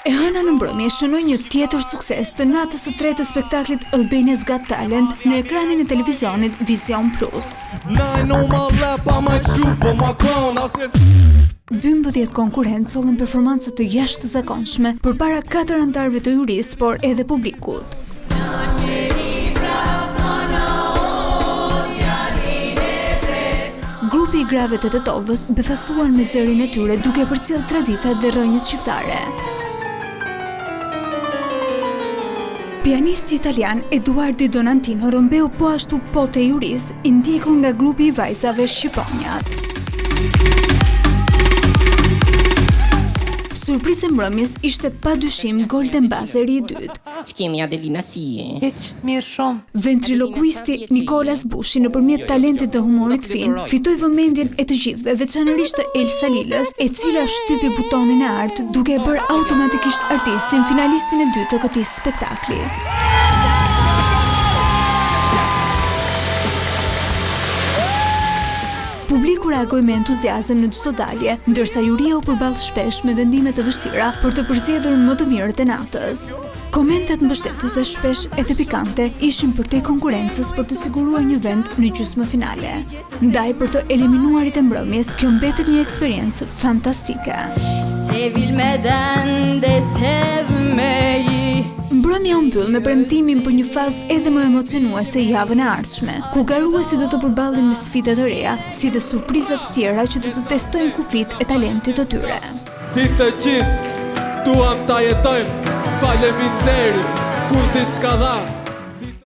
E hëna në mbrëmje shënoi një tjetër sukses të natës së tretë të spektaklit Albania's Got Talent në ekranin e televizionit Vision Plus. 12 konkurrentë sollën performanca të jashtëzakonshme përpara 4 anëtarëve të jurisë, por edhe publikut. Grupi i grave të Tetovës befasuan me zërin e tyre duke përcjell traditat dhe rrënjët shqiptare. Pianisti italian Eduardo Donantino rëmbeu po ashtu pote juris, i ndjekur nga grupi i vajzave Shqiponjat. Surprizë e mbrëmjes ishte padyshim Golden Buzzeri i dytë. Ç'kemi Adelina si? Hiç, mirë shumë. Ventrilokuisti Nicolas Bushi nëpërmjet talentit të humorit fin fitoi vëmendjen e të gjithëve, veçanërisht të Elsa Lilës, e cila shtypi butonin e artë duke e bërë automatikisht artistin finalistin e dytë të këtij spektakli. Publiku reagoi me entuziazëm në çdo dalje, ndërsa juria u përball shpesh me vendime të vështira për të përzgjedhur më të mirët e natës. Komentet mbështetëse shpesh edhe pikante ishin përtej konkurrencës për të siguruar një vend në gjysmëfinale. Ndaj për të eliminuarit e mbrëmjes, kjo mbetet një eksperiencë fantastike. Sevilmeden de sevmeyi. Mbrëmja u mbyll me premtimin për një fazë edhe më emocionuese javën e ardhshme, ku garuesit do të përballen me sfida të reja, si dhe surprizat të tjera që do të testojnë kufit e talentit të tyre. Si të gjithë, tuam ta jetojmë, faleminderit, kush diçka dha.